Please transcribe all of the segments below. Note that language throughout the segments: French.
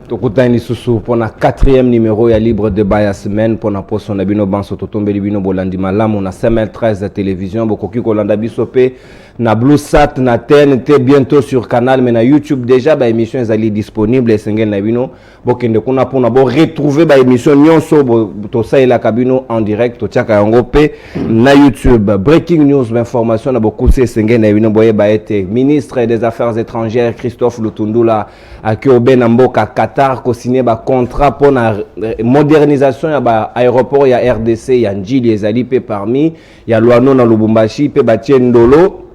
Tokutani susu pour na quatrième numéro ya libre débat ya semaine pour na poso na bino banso totombe bino bolandi malamu na CML13 de télévision bokoki kolanda biso pe na Bluesat na TNT bientôt sur canal mais na YouTube déjà ba émission ezali disponible esengel na bino bokende kuna pona bo retrouver ba émission nyonso to saila kabino en direct to tiaka yango pe na YouTube breaking news information na bokusi esengel na bino boye ba ete ministre des affaires étrangères Christophe Lutundula akiobe na mboka Qatar ko signé ba contrat pour la modernisation ya ba aéroport ya RDC ya Njili ezali pe parmi ya Luano na Lubumbashi pe batie Ndolo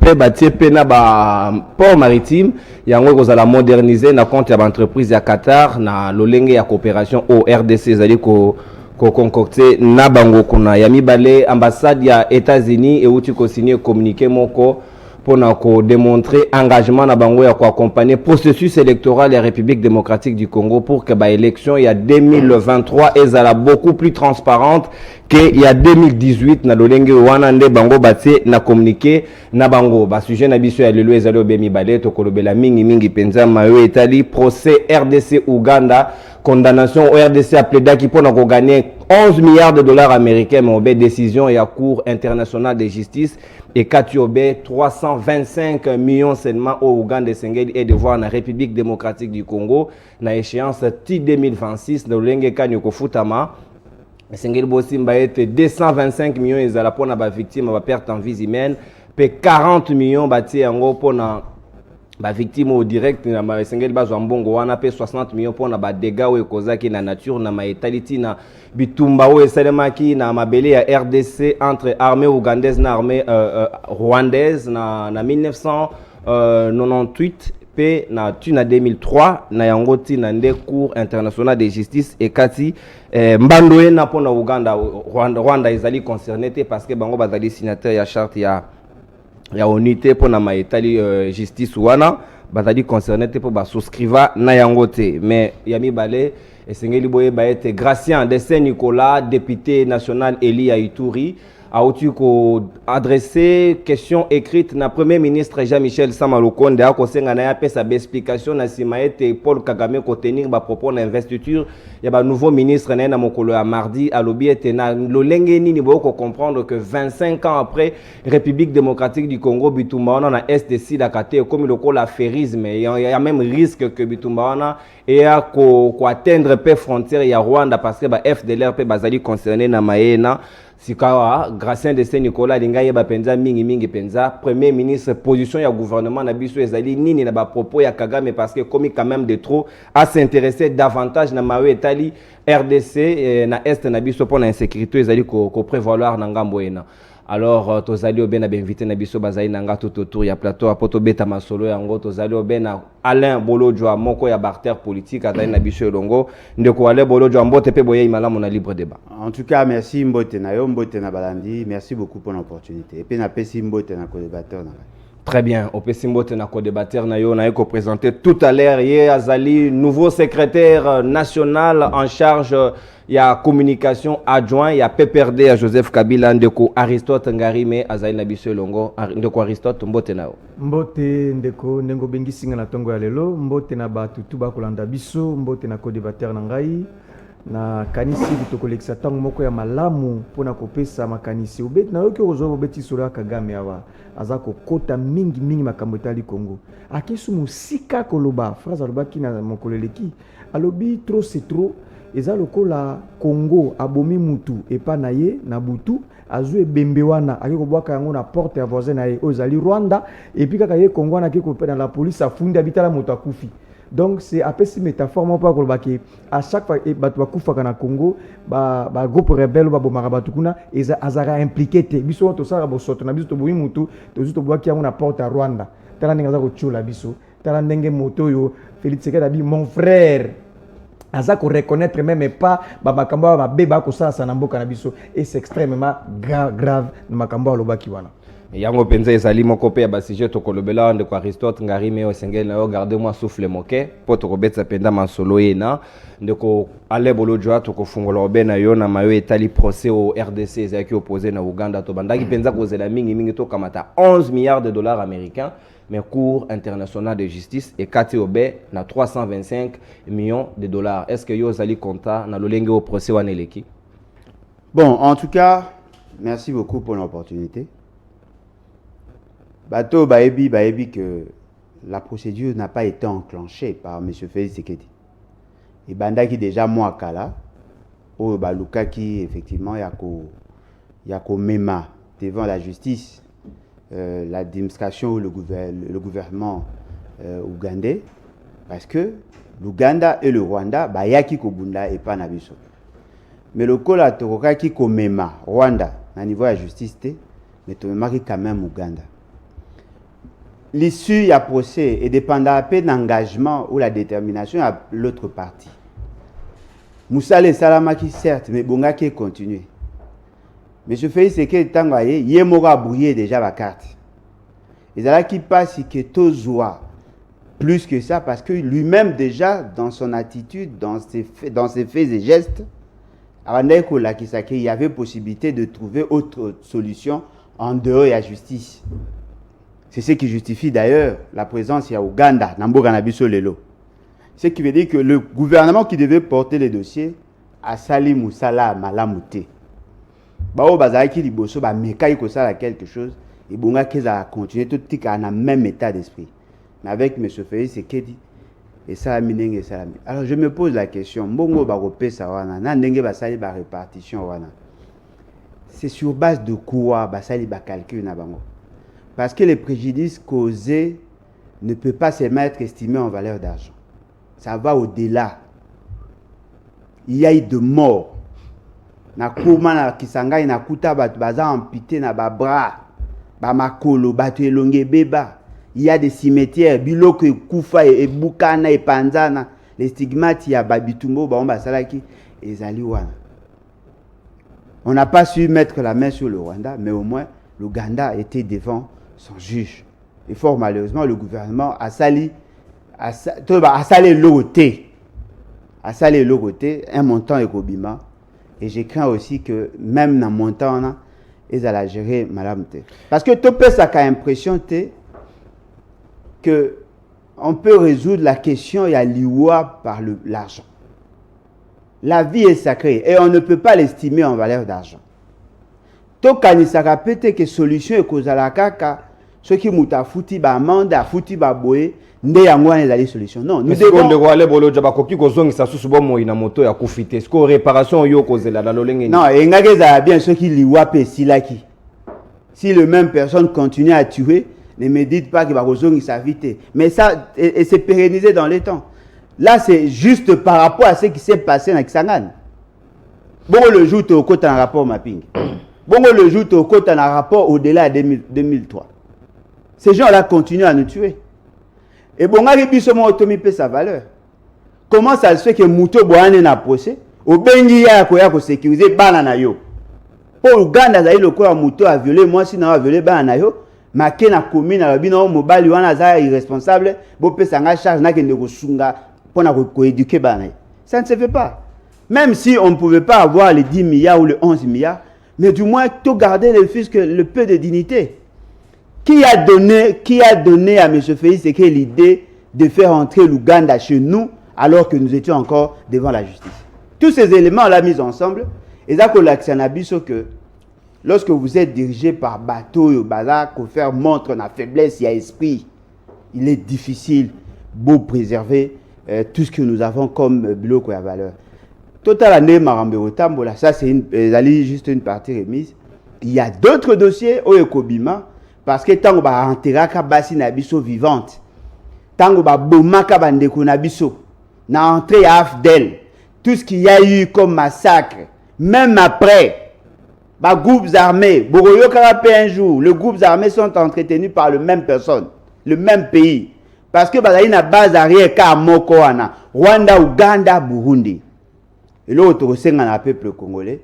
pe batie pe na ba port maritime yango kozala moderniser na compte ya ba entreprise ya Qatar na lolenge ya coopération au RDC ezali ko concocté na bango kuna ya mibale ambassade ya États-Unis et outi ko signé communiqué moko pour démontrer engagement na bango ya ko accompagner processus électoral de la République démocratique du Congo pour que ba élection il y a 2023 ezala beaucoup plus transparente que il y a 2018 na lolenge wana nde bango batie na communiqué na bango ba sujet na biso ya lelo ezali obemi balé to kolobela mingi penza mayo etali procès RDC Uganda condamnation au RDC a plaidé qui pour gagner 11 milliards de dollars américains mais obé décision et à Cour internationale de justice et Katiobe 325 millions seulement au Ouganda Sengeli et de voir la République démocratique du Congo na échéance T 2026 dans l'Enge Kanyoko Futama Sengeli Bosimba était 225 millions et à la pona ba victime ba perte en vie humaine pe 40 millions bati yango pona ba victime au direct na ma Sengeli bazwa mbongo wana pe 60 millions pona ba dégâts ou ekozaki na nature na maetaliti na bitumba ou esalemaki na mabele ya RDC entre armée ougandaise na armée rwandaise na 1998 pe na tuna 2003 na yango tina nde Cour internationale de justice et kati mbando na pona Uganda Rwanda ezali concerné te parce que bango bazali signataire ya charte ya unité pona maetali justice wana bazali concerné te po ba souscriva na yango te mais yami balé esengeli boye ba ete Gracien de Saint-Nicolas député national Eli ya Ituri a ko adressé question écrite na premier ministre Jean-Michel Samalukonde a ko senga na ya pesa explication na sima ete Paul Kagame ko tenir ba propos na investiture ya ba nouveau ministre na mokolo ya mardi a lobi ete na lolenge nini bo ko comprendre que 25 ans après République démocratique du Congo bitumba wana na est de sida kate comme le col affairisme il y a même risque que bitumba wana et a ko atteindre pe frontière ya Rwanda parce que ba FDLR pe bazali concerné na maena sikawa Gracien de Saint-Nicolas linga yeba penza mingi penza premier ministre position ya gouvernement na biso ezali nini na ba propos ya Kagame parce que comme quand même de trop à s'intéresser davantage na mawe etali RDC na est na biso pour na insécurité ezali ko prévaloir na ngambo ena alors tozali obena benvité na biso bazali nanga tout autour ya plateau apoto beta masolo yango tozali obena Alain Bolojwa moko ya barter politique azali na biso elongo ndeko Alain Bolojwa mbote pe boye imalamu na libre débat. En tout cas merci mbote na yo mbote na balandi merci beaucoup pour l'opportunité et puis na pesi mbote na co-débatteur na. Très bien, au Pessimbote na co-débatteur na yo na ko présenter tout à l'heure Ye Azali nouveau secrétaire national en charge il y a communication adjoint il y a PPRD à Joseph Kabila ndeko Aristote Ngarime Azali na biso longo ndeko Aristote mbote na yo. Mbote ndeko nengo bengi singa na tongo ya lelo mbote na batutu ba kolanda biso mbote na co-débatteur na ngai na kanisi bitokolekisa tango moko ya malamu pona kopesa makanisi obeti na yoki ozo obeti solo ya Kagame awa azako kota mingi makambo etali Congo akesu musika koloba phrase alobaki na mokoleleki alobi trop c'est trop eza lokola Congo abomi mutu epa na ye na butu azu ebembe wana akikobwaka yango na porte ya voisin na ye ozali Rwanda epi kaka ye Congo wana akikopena la police afundi abitala moto akufi. Donc c'est après cette métaphore moi pas que à chaque fois batu bakufa na Congo ba groupe rebelle ba bomara batukuna eza azara impliqué te biso to sala bo soto na biso to boyi mutu to zuto bwaki yango na porte à Rwanda tala ndenge za ko chula biso tala ndenge moto yo Félix Sekeda bi mon frère aza ko reconnaître même pas ba makambo ba beba ko sala sana mboka na biso et c'est extrêmement grave na makambo lobaki wana. Yango penza ezali moko pe ya basije tokolobela ndeko Aristote Ngarime osengeli na yo gardez-moi souffle moke po tokobetsa penda masolo yena ndeko Alain Bolojwa tokofungola obena yo na mayo etali procès au RDC ezaki opposé na Uganda to bandaki penza kozela mingi to kamata 11 milliards de dollars américains mais Cour internationale de justice et KTOB na 325 millions de dollars. Est-ce que vous allez compter dans le au procès Waneleki? Bon, en tout cas, merci beaucoup pour l'opportunité. Bateau Baebi que la procédure n'a pas été enclenchée par M. Félix Tshisekedi. Et Banda qui déjà moi kala, au Baluka qui effectivement yako mema devant la justice, l'administration ou le gouvernement ougandais, parce que l'Ouganda et le Rwanda bayaki kobunda et pas nabiso. Mais le col a toroka qui komema Rwanda na niveau de la justice mais tu me quand même Ouganda. L'issue du procès est dépendant de l'engagement ou la détermination à l'autre partie. Moussale Salamaki certes, mais Bonga qui continue. Monsieur Félix Tshisekedi Tangoye, il m'a brouillé déjà la carte. Et là qui passe, c'est que tout joie plus que ça, parce que lui-même déjà, dans son attitude, dans ses faits et gestes, il y avait possibilité de trouver autre solution en dehors de la justice. C'est ce qui justifie d'ailleurs la présence à Ouganda, Namboga Nabiso Lelo. Ce qui veut dire que le gouvernement qui devait porter les dossiers a sali Moussala Malamouté. Bao Bazaki Liboso, Mekaï Kosala quelque chose, et Bonga Keza a continué tout dans le même état d'esprit. Mais avec M. Félix Tshisekedi, et ça Mineng et Salami. Alors je me pose la question, Mbongo Barope Sawana, Nandenge Basali ba répartition Wana. C'est sur base de quoi Basali ba calcul na bango? Parce que les préjudices causés ne peuvent pas seulement être estimés en valeur d'argent. Ça va au-delà. Il y a eu de morts. Na kouma na kisanga na kuta baza amputé na ba bras, ba makolo, batu elonge beba. Il y a des cimetières, biloko kufa et bukana et panzana, les stigmates ya babitumbo ba omba salaki ezali wana. On n'a pas su mettre la main sur le Rwanda, mais au moins l'Ouganda était devant son juge. Et fort malheureusement, le gouvernement a sali l'auté. A sali l'auté, un montant écobima. Et je crains aussi que même dans le montant, ils allaient gérer madame. Parce que tout ça a l'impression que on peut résoudre la question et à l'iwa par l'argent. La vie est sacrée et on ne peut pas l'estimer en valeur d'argent. Tout kanisaka peut-être que solution est cause à la kaka. Ceux qui mouta fouti ba manda fouti ba boé ndé yango les ali solution non nous devons de aller bolo jaba koki kozongi sa susu bo mo ina moto ya kufite sko réparation yo kozela la lolenge non et ngakeza bien ceux qui liwa pe silaki si le même personne continue à tuer ne me dites pas que ba kozongi sa vite mais ça et c'est pérennisé dans les temps là c'est juste par rapport à ce qui s'est passé dans Kisangani bon le jour au côté un rapport mapping bon le jour au côté un rapport au-delà de 2003. Ces gens-là continuent à nous tuer. Et bon, on peut sa valeur. Comment ça se fait que Mouto Boane n'a procès? Au Bengi ya ko sécuriser banana yo. Pour Ouganda zaï le quoi Mouto a violé moi sinon a violé banana yo. Maké na commune à bino mobile wana za irresponsable, bo pe sanga charge na kende ko sunga pour na ko éduquer banana. Ça ne se fait pas. Même si on ne pouvait pas avoir les 10 milliards ou les 11 milliards, mais du moins tout garder le peu de dignité. Qui a donné à M. Félix Tshisekedi l'idée de faire entrer l'Ouganda chez nous alors que nous étions encore devant la justice? Tous ces éléments là mis ensemble, et ça que lorsque vous êtes dirigé par bateau et bazar, qu'on faire montre la faiblesse, il y a esprit, il est difficile de préserver tout ce que nous avons comme bloc et valeur. Total année Maramberotambola, ça c'est juste une partie remise. Il y a d'autres dossiers au Ekobima. Parce que tant que ba enterraka basi na biso vivante, tant que ba bomaka bandeko na biso, na entrée à Afdel, tout ce qu'il y a eu comme massacre, même après, ba groupes armés, Boroyo Karapé un jour, les groupes armés sont entretenus par le même personne, le même pays, parce que ba na base arrière ka moko wana, Rwanda, Ouganda, Burundi, et l'autre c'est un peuple congolais.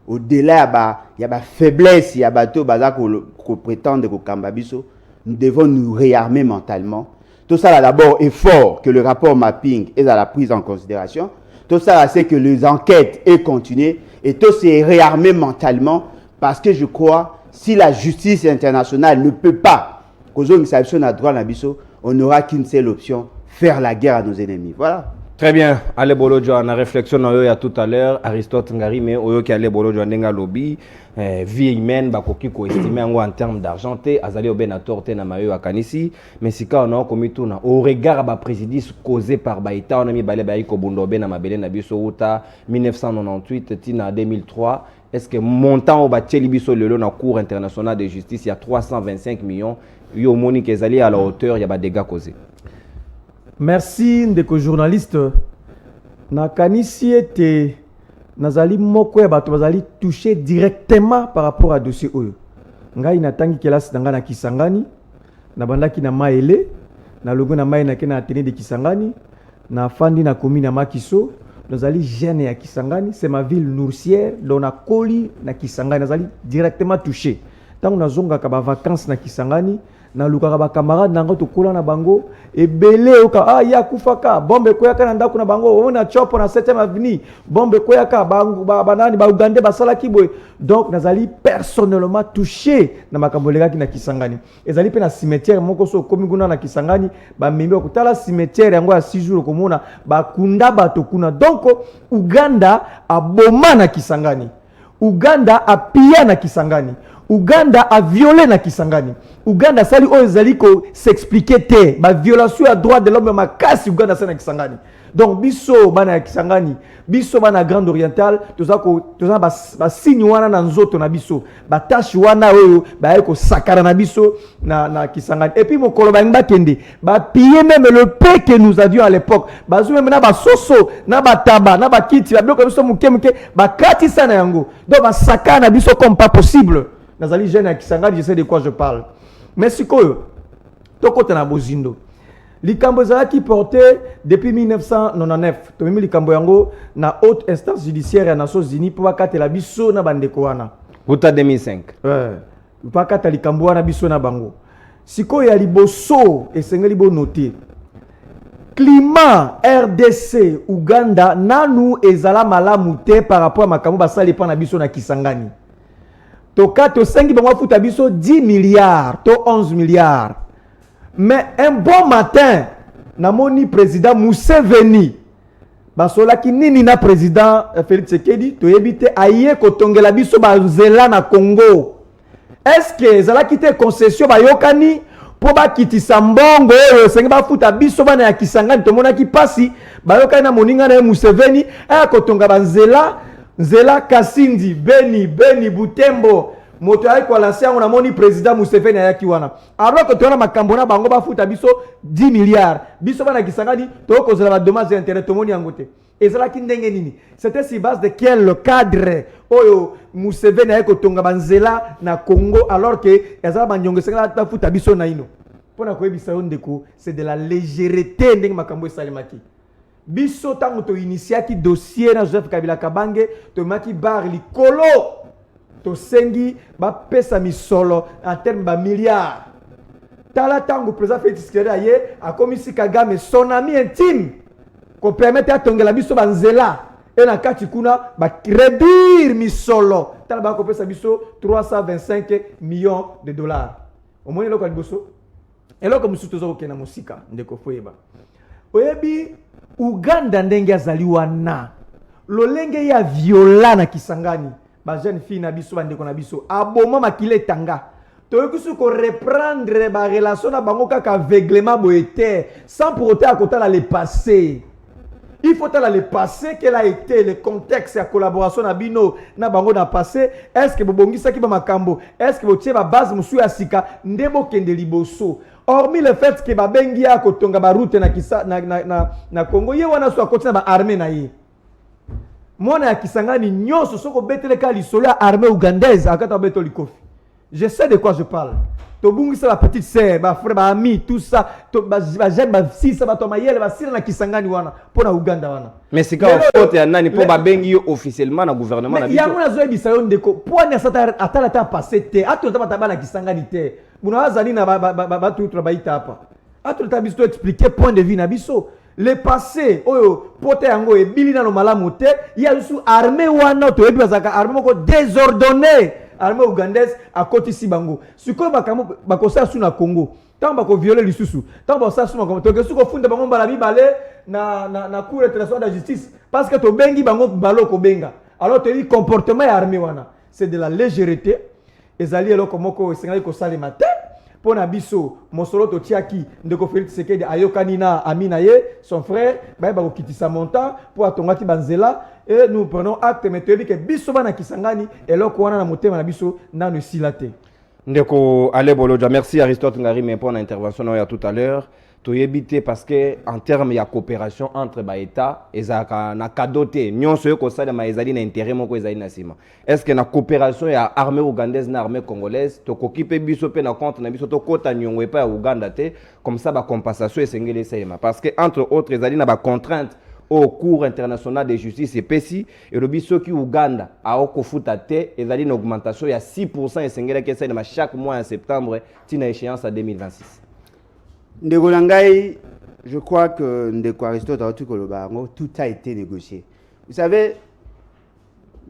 Au-delà, il y a faiblesse, il y a bateau qu'on prétend que Kambabiso, nous devons nous réarmer mentalement. Tout ça là d'abord est fort que le rapport mapping est à la prise en considération. Tout ça là c'est que les enquêtes aient continué et tout c'est réarmer mentalement parce que je crois si la justice internationale ne peut pas kozongisa biso na droit na biso, on n'aura qu'une seule option, faire la guerre à nos ennemis. Voilà. Très bien. Allez Bolodjo, on a réflexion il y a tout à l'heure. Aristote Ngari, mais oyo qui allait Bolodjo ndenga lobby, vie humaine, bakoki ko estimer en termes d'argent, azali obenator te na mayo akanisi, mais si ka on a commis tout na au regard ba préjudice causé par Baïta, on a mis balé baïko bundobe na mabele na biso uta 1998 tina 2003. Est-ce que montant au bateli biso lelo na cour internationale de justice il y a 325 millions, yo monique ezali à la hauteur, il y a ba dégâts causés. Merci ndeko journaliste. Nakanisi ete nazali moko ya bato bazali touché directement par rapport à dossier oyo. Ngai natangi kelasi nanga na Kisangani, na bandaki na Maele, na logo na Maele na kena atene de Kisangani, na fandi na commune na Makiso, nazali jeune ya Kisangani, c'est ma ville nourricière, donc na koli na Kisangani nazali directement touché. Tango nazonga ka ba vacances na Kisangani, na lukaka ba camarade nanga to kola na bango ebele oka ya kufaka bombe koyaka na ndako na bango on chopo na 7e avenue bombe koyaka bango banani ba Uganda basala kibwe. Donc nazali personnellement touché na makambo lekaki na Kisangani. Ezali pe na cimetière moko so komi kuna na Kisangani ba membe okutala cimetière yango ya 6 jours komona ba kunda bato kuna. Donc Uganda aboma na Kisangani, Uganda apia na Kisangani, Uganda a violé na Kisangani. Uganda sali o ezali ko s'expliquer te ba violation à droit de l'homme makasi Uganda sa na Kisangani. Donc biso bana ya Kisangani, biso bana Grande Orientale, toza ba signe wana na nzoto na biso, ba tâche wana oyo ba ko sakara na biso na Kisangani. Et puis mon koloba ngba kende, ba piller même le paix que nous avions à l'époque. Ba zo même na ba soso, na ba taba, na ba kiti, ba bloka biso muke ba kati sana yango. Donc ba sakara na biso comme pas possible. Nazali jeune à Kisangani, je sais de quoi je parle. Mais si quoi, toko na bozindo. Likambo qui porté depuis 1999. To mimi likambo yango na haute instance judiciaire ya Nations Unies pour bakate la biso na bandeko wana. Buta 2005. Bakata likambo wana biso na bango. Siko ya liboso esengeli bo noter. Climat RDC Uganda nanu ezala malamu te par rapport à makambo basali pa na biso na Kisangani. Toka to 5 bango futa biso 10 milliards, to 11 milliards. Mais un bon matin, namoni président Museveni, basola ki nini na président Félix Tshisekedi, to yebite aye kotongela biso bazela na Congo. Est-ce que zala kite concession ba yokani po ba kitisa mbongo oyo sengi ba futa biso bana ya Kisangani to mona ki pasi ba yokani na moninga na Museveni aya kotonga banzela Nzela Kasindi, Beni, Butembo, moto ay ko lancer on a moni président Museveni ayaki wana. Alors que tona makambo na bango ba futa biso 10 milliards. Biso bana Kisangani to ko zela ba dommage intérêt to moni yangote. Ezala ki ndenge nini? C'était sur base de quel cadre oyo Museveni ayako tonga banzela na Congo alors que ezala banyongo sengala ta futa biso na ino. Pona ko ebisa ndeko, c'est de la légèreté ndenge makambo esalimaki. Biso tango to initiaki dossier na Joseph Kabila Kabange to maki bar likolo to sengi ba pesa misolo en terme ba milliards. Tala tango président Félix Tshisekedi aye a komisi Kagame son ami intime ko permettre atongela biso banzela et na kati kuna ba réduire misolo tala ba ko pesa biso 325 millions de dollars. Au moins loko liboso eloko musu tozo ko kena musika ndeko foyeba. Oyebi Uganda ndenge azaliwa na lolenge ya viola na Kisangani ba jeune fille na biso bandeko na biso aboma makile tanga toyokusu ko reprendre ba relation na bango kaka aveuglement boete sans pour autant akotala le passé. Il faut tala le passé quel a été le contexte ya collaboration na bino na bango na passé. Est-ce que bobongisa ki ba makambo, est-ce que botie ba base musu ya sika ndebo kende liboso. Hormis le fait que babengi a kotonga ba route na Congo ye wana so akotina ba armée na ye. Mona ya Kisangani nyonso soko betele ka lisolo ya armée ougandaise akata beto likofi. Je sais de quoi je parle. Tobungisa la petite sœur, ba frère, ba ami, tout ça, ba j'aime ba sisa ba tomayele ba sila na Kisangani wana pona Uganda wana. Mais c'est quand faute ya nani po ba bengi officiellement na gouvernement na biso. Ya mona zo ebisa yo ndeko pona sata atala ta passé te atota ta ba na Kisangani te. Muna azali na ba tout ba ita hapa. Atota biso expliquer point de vue na biso. Le passé oyo pote yango ebili na no malamu te ya su armée wana to ebi bazaka armée moko désordonnée. Armée ougandaise à côté si bango. Ce que bako sa su na Congo. tant bako violer lisusu tant ba ça suma comme to que suko funda bango mbala mibale na cour internationale de la justice parce que to bengi bango balo ko benga alors tu dis comportement ya armée wana c'est de la légèreté ezali eloko moko esengali ko salema te pona biso mosolo to tiaki ndeko Félix Tshisekedi ayokani na Amina ye son frère ba ko kitisa montant pour atongati banzela et nous prenons acte mais tu dis que biso bana kisangani eloko wana na motema na biso nanu silate. Ndeko Ale Boloja, merci Aristote Ngari mais pour l'intervention tout à l'heure. Tu évité parce que en termes de coopération entre les États, ils ont cadoté. Nous sommes comme ça, mais ils ont intérêt moko ils ont sima. Est-ce que la coopération ya armée ougandaise na armée congolaise, to kokipe biso pe na compte na biso to kota nyongwe pa Ouganda te, comme ça ba compensation et sengele sema parce que entre autres ils ont ba contrainte au cours international de justice et PECI et le biso qui Ouganda a okofuta te ils ont une augmentation ya 6% et sengele ke sema chaque mois en septembre tina échéance à 2026. Ndeko Langai, je crois que Ndeko Aristote tout a été négocié. Vous savez,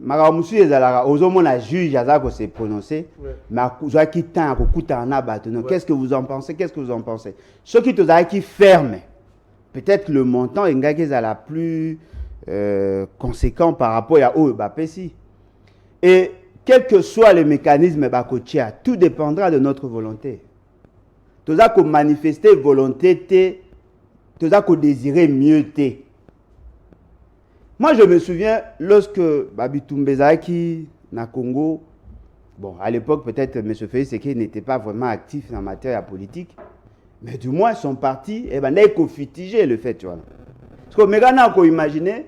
Maramusu Ezalara, Ozomo la juge Yazako s'est prononcé, mais qui tend à Kukuta en abattement. Qu'est-ce que vous en pensez? Qu'est-ce que vous en pensez? Ceux qui qui ferment, peut-être le montant est la plus conséquent par rapport à OEBAPESI. Et quel que soit le mécanisme Bakotia, tout dépendra de notre volonté. Tout ça qu'on manifester volonté, tout ça qu'on désirait mieux. Moi, je me souviens, lorsque Babi Toumbezaki, na Congo, bon, à l'époque, peut-être M. Félix Tshisekedi n'était pas vraiment actif en matière politique, mais du moins, son parti, n'a pas fustigé le fait, tu vois. Parce que maintenant, on imagine,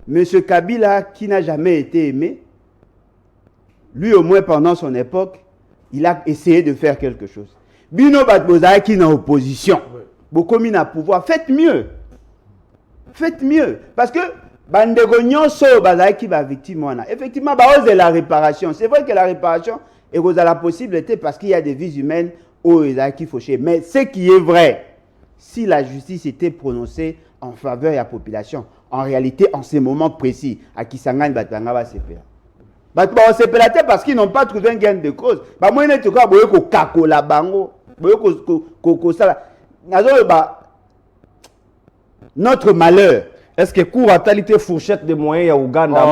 M. Kabila, qui n'a jamais été aimé, lui, au moins pendant son époque, il a essayé de faire quelque chose. Bino Batbozaki qui est en opposition, beaucoup mis à pouvoir, faites mieux. Faites mieux. Parce que Bandegognon so Bazaki va victime. Effectivement, c'est la réparation. C'est vrai que la réparation est la possibilité parce qu'il y a des vies humaines où il a qui fauché. Mais ce qui est vrai, si la justice était prononcée en faveur de la population, en réalité, en ces moments précis, à Kisangani Batbanga va se faire. On se pélaté parce qu'ils n'ont pas trouvé un gain de cause. Moi, je suis kako la bango. Notre malheur. Est-ce que cour a talité fourchette de moyens à Ouganda?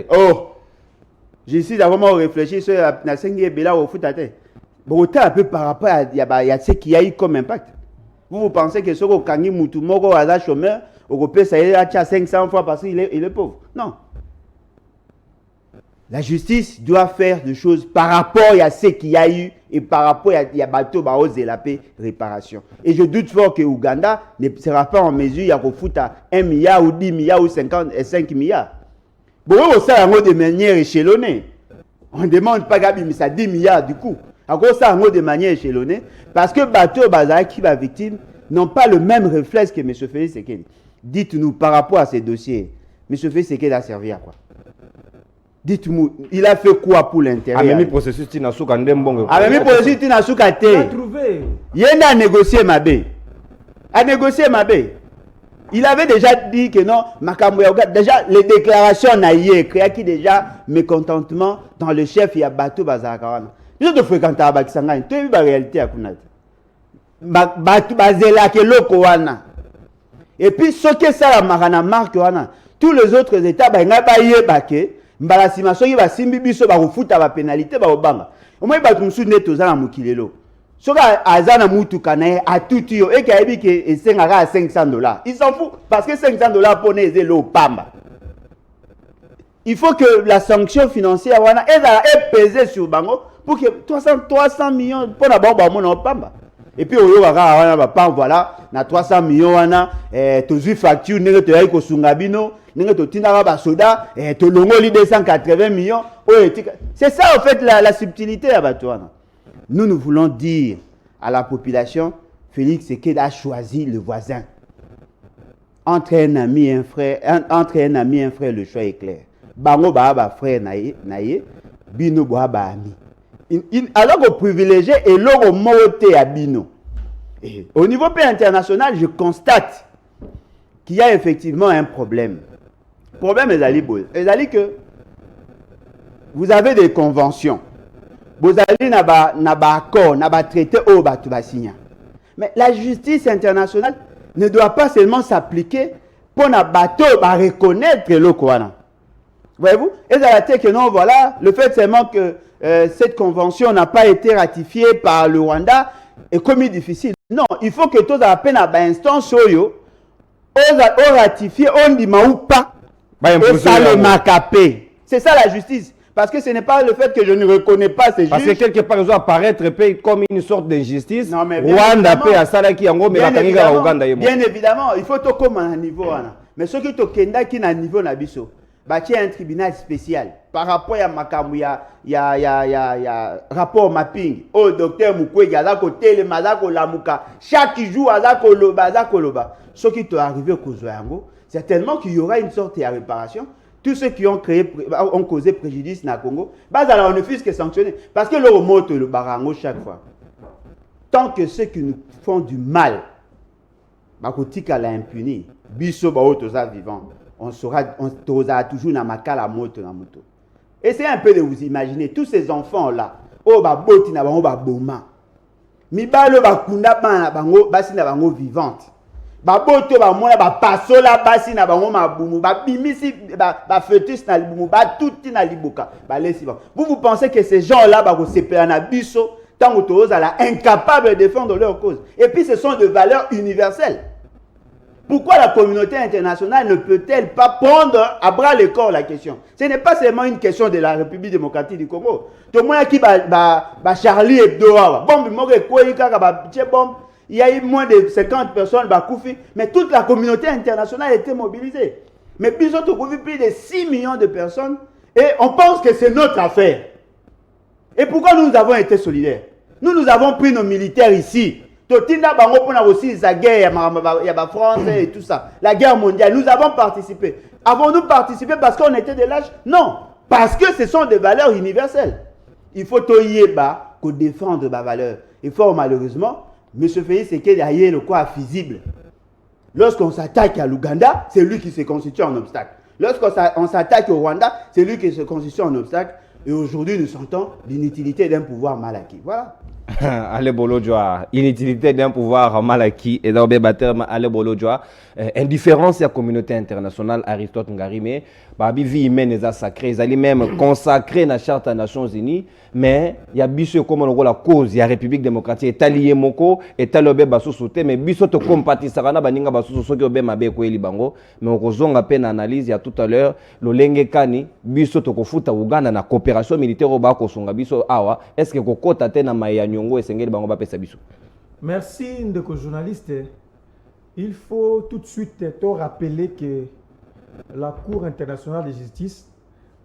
Oh, j'essaie vraiment réfléchir sur la sengi bela au foutate. Bon, un peu par rapport à ce qu'il y a eu comme impact. Vous pensez que ce Kangi Moutoumoko a chômeur, au pays ça y est 500 fois parce qu'il est pauvre? Non. La justice doit faire des choses par rapport à ce qu'il y a eu et par rapport à bateau baose et la paix réparation. Et je doute fort que Ouganda ne sera pas en mesure de foutre 1 milliard ou 10 milliards ou 55 milliards. Bon, ça de manière échelonnée. On ne demande pas Gabi, mais ça 10 milliards du coup. Encore ça de manière échelonnée parce que bateau bazar qui va victime n'ont pas le même réflexe que M. Félix Tshisekedi. Dites-nous par rapport à ces dossiers, M. Félix Tshisekedi a servi à quoi? Dites-moi, il a fait quoi pour l'intérêt? Ami processus Tinasuka Ndembongo. Ami processus Tinasuka te. Il a trouvé. Il a négocié Mabé. A négocié Mabé. Il avait déjà dit que non, déjà les déclarations naïe créé qui déjà mécontentement dans le chef il y a Bato Bazakawana. Nous de fréquenter à Bakisangani, tu as vu la réalité à Kunat. Bato Bazela ke loko wana. Et puis ce que ça la marana marque wana, tous les autres états ba ngaba yebake. Mbalasima soki ba simbi biso ba kofuta ba pénalité ba obanga omoi ba tumsu neto za na mukilelo soka azana mutu kana a tutu yo eka yebi ke esengaka $500 ils s'en fout parce que $500 pour ne zelo pamba. Il faut que la sanction financière wana est pesée sur bango pour que 300 millions pour na ba mona pamba. Et puis oyo baka wana ba pamba voilà na 300 millions wana tozu facture ndenge to yai ko sungabino millions. C'est ça en fait la subtilité à Batouana. Nous voulons dire à la population, Félix Tshisekedi a choisi le voisin. Entre un ami et un frère, le choix est clair. Bango ba frère naye, bino ba ami. Alors qu'on privilégie et l'on moté à bino. Et au niveau international, je constate qu'il y a effectivement un problème. Le problème est que vous avez des conventions. bozali na ba accord, na ba traité au batu ba signa. Mais la justice internationale ne doit pas seulement s'appliquer pour na bateau ba reconnaître le Coran. Voyez-vous? Et ça a été que non, voilà, le fait seulement que cette convention n'a pas été ratifiée par le Rwanda est commis difficile. Non, il faut que tous à peine à instance soyo, on ratifie, on dit ou pas, et ça le macapé. C'est ça la justice. Parce que ce n'est pas le fait que je ne reconnais pas ces juges. Parce que quelque part, ils ont apparaître comme une sorte d'injustice. Non, mais Rwanda paie à Salaki, en gros, mais la Ouganda. Bien évidemment, il faut tout comme un niveau. Mais ce qui est au Kenya, qui est un niveau nabiso, bah, il y a un tribunal spécial. Par rapport à Makamu, il y a rapport mapping. Oh, docteur Mukwege, Azako Tele, Mazako Lamuka. Chaque jour, Azako Loba, Azako Loba. Ce qui est arrivé au Kozoyango, certainement qu'il y aura une sorte de réparation. Tous ceux qui ont causé préjudice dans le Congo, bah, on ne fût que sanctionner. Parce que leur mot le barango chaque fois. Tant que ceux qui nous font du mal, bah, qu'on l'a impuni, biso ba otoza vivant, on sera toujours dans la moto. Essayez un peu de vous imaginer tous ces enfants là, oh ba boti na bango ba boma. Mibalo ba kunda ba bango basi na bango vivante. Ba boto ba mona ba pasola basi na bango mabumu ba bimisi ba fœtus na libumu ba tuti na liboka ba lesi ba. Vous pensez que ces gens là ba ko sepela na biso tant que la incapable de défendre leur cause. Et puis ce sont de valeurs universelles. Pourquoi la communauté internationale ne peut-elle pas prendre à bras le corps la question? Ce n'est pas seulement une question de la République démocratique du Congo. Tout le monde qui va Charlie Hebdo, il y a eu moins de 50 personnes, mais toute la communauté internationale était mobilisée. Mais plus de 6 millions de personnes et on pense que c'est notre affaire. Et pourquoi nous avons été solidaires? Nous avons pris nos militaires ici. Totinda bango pona aussi la guerre, il y a France et tout ça. La guerre mondiale, nous avons participé. Avons-nous participé parce qu'on était des lâches? Non, parce que ce sont des valeurs universelles. Il faut toyeba qu'on défendre ma valeur. Et fort malheureusement, M. Félix c'est qu'il y a le quoi visible. Lorsqu'on s'attaque à l'Ouganda, c'est lui qui se constitue en obstacle. Lorsqu'on s'attaque au Rwanda, c'est lui qui se constitue en obstacle. Et aujourd'hui, nous sentons l'inutilité d'un pouvoir mal acquis. Voilà. Allez Bolodjoa, inutilité d'un pouvoir mal acquis et dans le terme Allez Bolodjoa, indifférence à la communauté internationale, Aristote Ngarime, Babi vie humaine est sacrée, ils allaient même consacrer la charte des Nations Unies, mais il y a biso comme on la cause, il y a République démocratique, Italié Moko, et Talobe Basso sauté, mais biso te compati Sarana Baninga Basso Soki Obe Mabe Kweli Bango, mais on a peine analyse, il y a tout à l'heure, le Lenge Kani, biso te kofuta Uganda na coopération militaire au Bako Songa biso Awa, est-ce que Kokota Tena Maya Nyongo et Sengeli Bango Bape Sabiso? Merci, Ndeko journaliste. Il faut tout de suite te rappeler que la Cour internationale de justice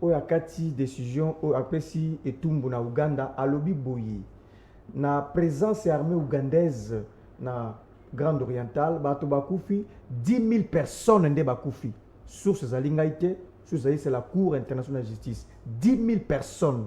a kati décision au apesi etumbu na Uganda a lobi boyi na présence armée ougandaise na Grande Orientale bato bakufi 10 000 personnes nde bakufi source za lingaite source c'est la Cour internationale de justice 10 000 personnes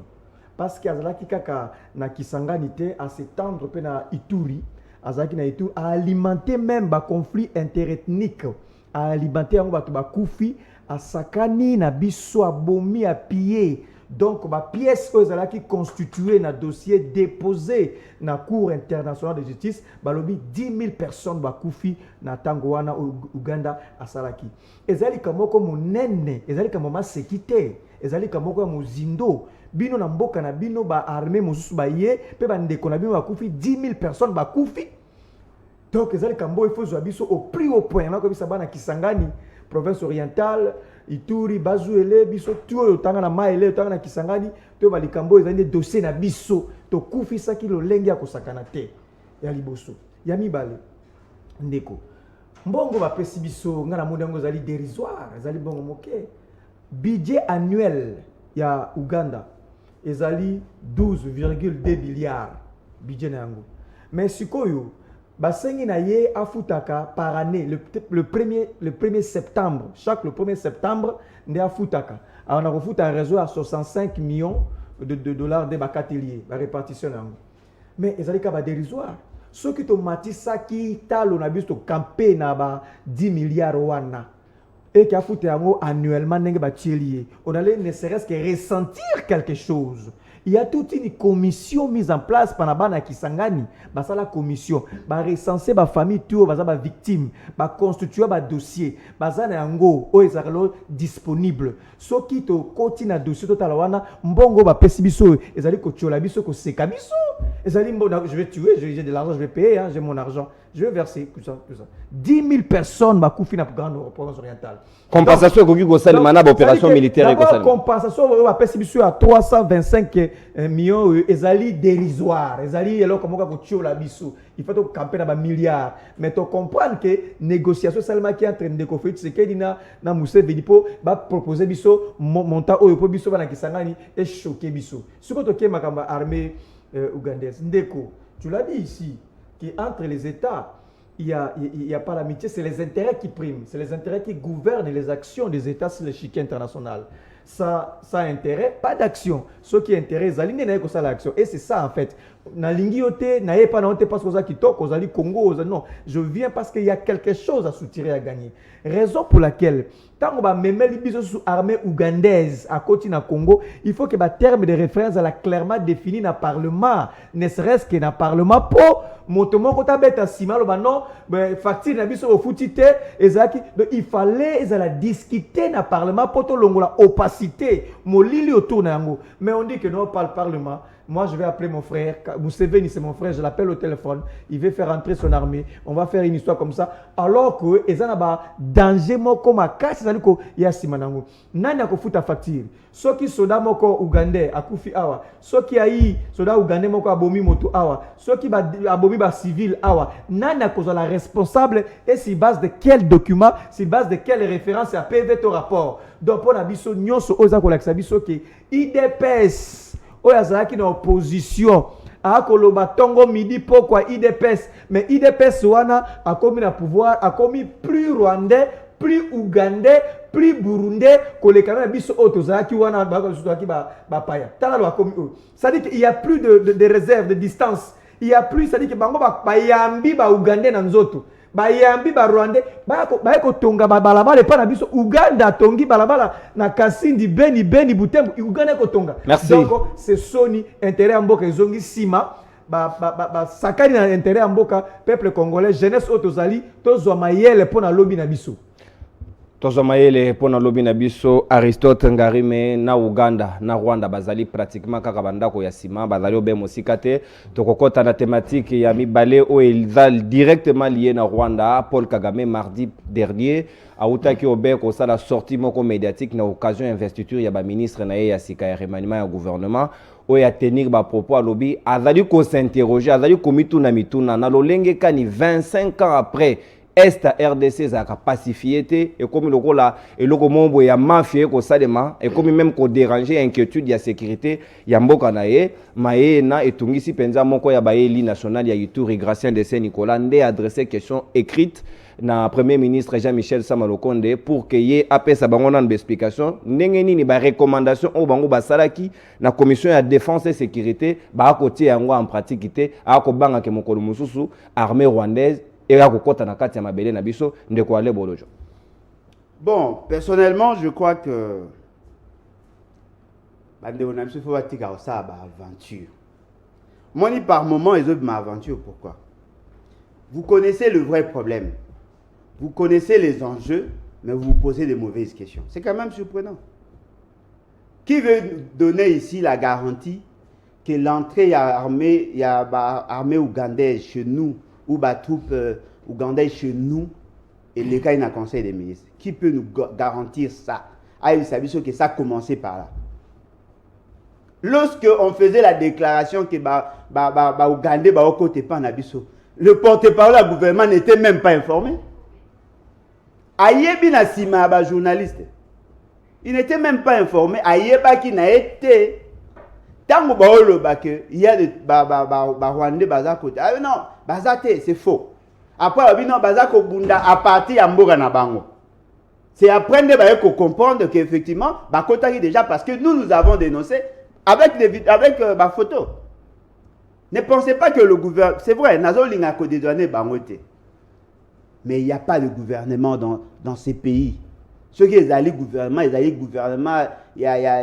parce que azalaki kaka na Kisangani te à s'étendre pe na Ituri azalaki na Ituri a alimenter même ba conflit interethnique a alimenter yango bato bakufi a sakani na biso abomi a pillé donc ba pièce qui constituée na dossier déposé na Cour internationale de justice balobi 10 000 personnes bakufi na tango wana Uganda asalaki ezali kamoko monene ezali kamoma sekite ezali kamoko mozindo bino na mboka na bino ba armée mosusu ba ye pe ba ndeko na bino bakufi 10 000 personnes bakufi donc ezali kambo il faut biso au plus haut point na ko bisa bana Kisangani province orientale Ituri Bazuele biso tuo tanga na maele tanga na Kisangani to balikambo ezali dossier na biso to kufisa kilo lengi ya kosakana te ya liboso ya mibale ndeko mbongo ba pesi biso ngana mundango ezali dérisoire ezali bongo moke budget annuel ya Uganda ezali 12,2 milliards budget na yango mais sikoyo basengi na ye afutaka par année le 1er septembre chaque le 1er septembre nde afutaka on a refuté un réseau à 65 millions de dollars de bakatelier la répartition yango mais ezali ka ba dérisoire ceux qui to matisa ki talo na biso campé na ba 10 milliards wana et qui afuté yango annuellement ndenge ba tielier on allait ne serait-ce que ressentir quelque chose Il y a toute une commission mise en place par Bana Kisangani. Basa la commission. Ba recenser ba famille tout, basa ba victime. Ba constituer ba dossier. Basa na yango o ezakalo disponible. So qui to koti na dossier total wana mbongo ba pesi biso ezali ko tchola biso ko seka biso. Ezali mbona je vais tuer, j'ai de l'argent, je vais payer, hein, j'ai mon argent. Je vais verser tout ça. 10 000 personnes ma koufi na grande province orientale. Compensation ko ko sali mana opération militaire et ko sali. Compensation ba pesi biso à 325 millions ezali dérisoire. Ezali elo comme ko tchola biso. Il faut camper na ba milliards. Mais tu comprendre que négociation seulement qui entre Ndeko Félix Tshisekedi na Museveni po ba proposer biso montant oyo po biso bana Kisangani et choquer biso. Ce que to ke makamba armée ougandaise. Ndeko, tu l'as dit ici, qu'entre les États, il y a pas l'amitié, c'est les intérêts qui priment, c'est les intérêts qui gouvernent les actions des États sur l'échiquier international. Ça intérêt, pas d'action. Ce qui intéresse, c'est l'action. Et c'est ça en fait. Non, je viens parce qu'il y a quelque chose à soutirer, à gagner. Raison pour laquelle, tant qu'on va même les armée ougandaise à côté du Congo, il faut que le terme de référence à clairement défini dans le Parlement, ne serait-ce que dans le Parlement pour montement quand tu as si mal non facture na biso au foutité donc il fallait discuter dans le Parlement pour tout la opacité molili autour nango. Mais on dit que non pas le Parlement. Moi, je vais appeler mon frère. Museveni, c'est mon frère. Je l'appelle au téléphone. Il veut faire entrer son armée. On va faire une histoire comme ça. Alors que, ils ont un danger, comme à casse, il y a Simanango. Nana ko futa facture. Ceux qui sont dans Ougandais, à Koufi Awa. Ceux qui aïe, sont dans Ougandais, moko abomi moto Awa. Ceux qui abomi ba civil Awa. Nana ko la responsable. Et sur base de quel document, sur base de quelle référence, à PV ton rapport. Donc, pour la biso, nyonso, oza ko la biso, qui IDPS. Oyazaki na opposition akoloba tongo midi pourquoi IDPS mais IDPS wana a commis na pouvoir a commis plus rwandais plus ougandais plus burundais que les camarades biso otozaki wana ba paya tala lo a commis ça dit qu'il y a plus de réserve de distance il y a plus ça dit que bango ba yambi ba ougandais na nzoto bayambi ba rwandais ba ko tonga balabala pa na biso Uganda tongi balabala na Kasindi Beni Butembo Uganda ko tonga. Merci. Donc c'est Sony intérêt mboka ezongi sima ba sakani na intérêt mboka peuple congolais jeunesse otozali tozwa mayele pona lobi na biso. Tozomayele pona lobi na biso Aristote Ngarime na Uganda na Rwanda bazali pratiquement kaka bandako ya sima bazali obe mosikate tokokota na thématique ya mibale o elzal directement lié na Rwanda. Paul Kagame mardi dernier autaki obe ko sala sortie moko médiatique na occasion investiture ya ba ministre na ya sika ya remaniement ya gouvernement o ya tenir ba propos alobi azali ko s'interroger azali ko mituna na lolenge kani 25 ans après Est RDC a pacifié et comme le rôle là et le mombo ya mafia ko salema et comme même ko déranger inquiétude ya sécurité ya mboka na ye maye na etungisi penza moko ya baeli national ya Ituri Gracien de Saint Nicolas ndé adressé question écrite na premier ministre Jean-Michel Samalokonde pour que ye apesa bango na explication ndenge nini ba recommandation o bango basalaki na commission ya défense et sécurité ba côté yango en pratique té a ko banga ke mokolo mususu armée rwandaise. Bon, personnellement, je crois que il faut ça aventure. Moi, par moment, ils ont ma aventure. Pourquoi? Vous connaissez le vrai problème. Vous connaissez les enjeux, mais vous vous posez de mauvaises questions. C'est quand même surprenant. Qui veut donner ici la garantie que l'entrée armée ougandaise chez nous ou les troupes ougandaises chez nous et les cas dans le conseil des ministres? Qui peut nous garantir ça? Ah, il savait que ça a commencé par là. Lorsque on faisait la déclaration que Ougandais côté pas nabiso, le porte-parole du gouvernement n'était même pas informé. Ayebi na sima ba journaliste. Il n'était même pas informé. Ayeba qui n'a été tango baolo que il y a des Rwandais baza côté. Ah non, bazate c'est faux. Après non bazako bunda à partir ya mboka na bango. C'est après de comprendre qu'effectivement bakotaki déjà parce que nous avons dénoncé avec ma photo. Ne pensez pas que le gouvernement, c'est vrai, nazo linga ko dédouaner bangote. Mais il n'y a pas de gouvernement dans ces pays. Ceux qui ont gouvernement, il y a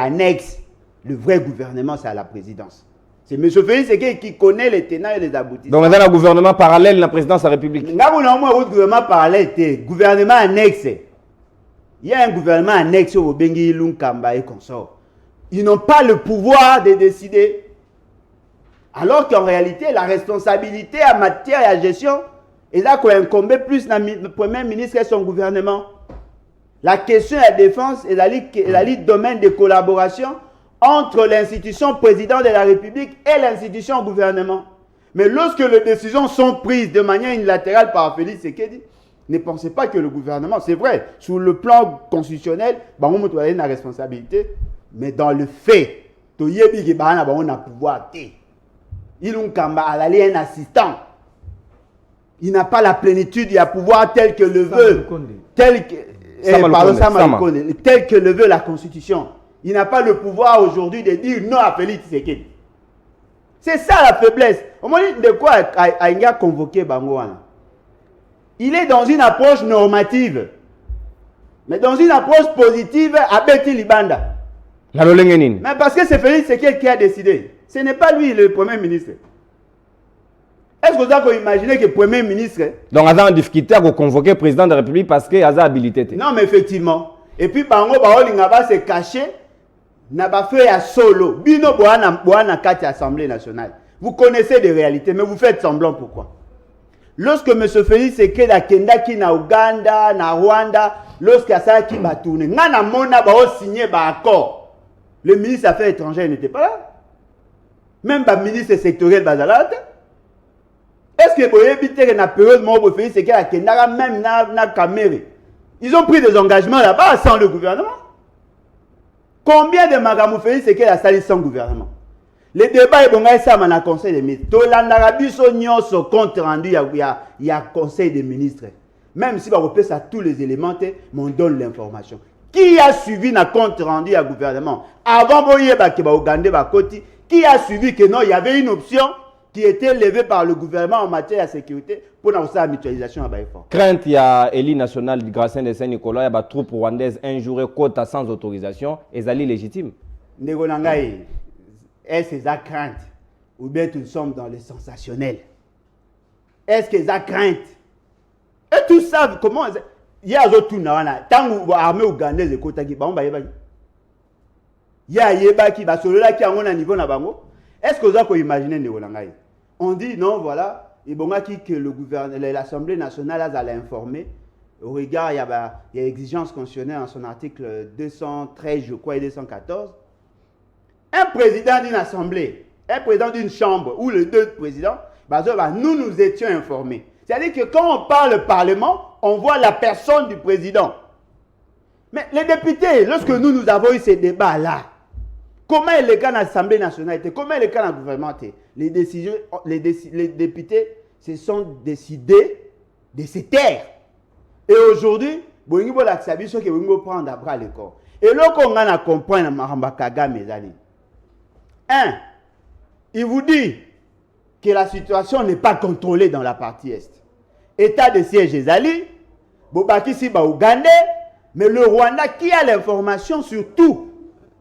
annexe. Le vrai gouvernement, c'est à la présidence. C'est M. Félix Tshisekedi qui connaît les tenants et les aboutissants. Donc, maintenant, un gouvernement parallèle à la présidence de la République. Nous avons un gouvernement parallèle, gouvernement annexe. Il y a un gouvernement annexe au Bengi Lunkamba et consorts. Ils n'ont pas le pouvoir de décider. Alors qu'en réalité, la responsabilité en matière et à gestion, est là qu'on incombe plus le Premier ministre et son gouvernement. La question de la défense est la domaine de collaboration entre l'institution président de la République et l'institution gouvernement. Mais lorsque les décisions sont prises de manière unilatérale par Félix Tshisekedi, ne pensez pas que le gouvernement, c'est vrai, sur le plan constitutionnel, on a une responsabilité, mais dans le fait, on a pouvoir. Il a un assistant. Il n'a pas la plénitude, il a pouvoir tel que le veut, tel que le veut la Constitution. Il n'a pas le pouvoir aujourd'hui de dire non à Félix Tshisekedi. C'est ça la faiblesse. Au moment de quoi il a convoqué Bangoana. Il est dans une approche normative. Mais dans une approche positive, à Betty Libanda. Mais parce que c'est Félix Tshisekedi qui a décidé. Ce n'est pas lui le Premier ministre. Est-ce que vous avez imaginé que le Premier ministre... Donc, il y a une difficulté à convoquer le président de la République parce qu'il y a habilité. Non, mais effectivement. Et puis, Bango Baolingaba s'est caché. N'a pas fait à solo. Bino Boana Kati Assemblée nationale. Vous connaissez des réalités, mais vous faites semblant pourquoi? Lorsque M. Félix Tshisekedi a Kendaki na Ouganda, na Rwanda, lorsqu'il a ça qui va tourner, Nana Mona va signer un accord. Le ministre des Affaires étrangères n'était pas là. Même le ministre sectoriel Bazalate. Est-ce que vous avez évité que la période où Félix Tshisekedi a Kendaka, même na Kamere, ils ont pris des engagements là-bas sans le gouvernement? Combien de Magamou Félix Tshisekedi a sali sans gouvernement? Les débats sont dans le Conseil des ministres. Tout le compte rendu, il y a Conseil des ministres. Même si on peut ça tous les éléments, mais on donne l'information. Qui a suivi le compte rendu au gouvernement? Avant qui a suivi que non, il y avait une option qui était levée par le gouvernement en matière de sécurité pour la mutualisation à Baïfort. Crainte, il y a l'élite nationale du Gracien de Saint-Nicolas, il y a des troupes rwandaises injurées quota sans autorisation, et c'est légitime. Est-ce que ça crainte? Ou bien nous sommes dans le sensationnel? Est-ce que ça crainte? Et tout ça, comment? Il y a d'autres tant que l'armée ougandaise est côté qui il y a Yeba qui va sur là qui a un niveau na bango. Est-ce que vous avez imaginé Néolangaï? On dit non, voilà, et bon que le gouvernement, l'Assemblée nationale a informé. Au regard, il y a exigence constitutionnelle en son article 213, je crois, et 214. Un président d'une assemblée, un président d'une chambre ou les deux présidents, nous étions informés. C'est-à-dire que quand on parle au Parlement, on voit la personne du président. Mais les députés, lorsque nous avons eu ces débats-là, comment est le cas de l'Assemblée nationale? Comment est le cas de gouvernement? Les députés se sont décidés de se taire. Et aujourd'hui, il faut prendre à bras le corps. Et là, on a compris Maramba Kagame, mes amis. Il vous dit que la situation n'est pas contrôlée dans la partie Est. État de siège Ezali, Bobaki Siba Ougandais, mais le Rwanda qui a l'information sur tout,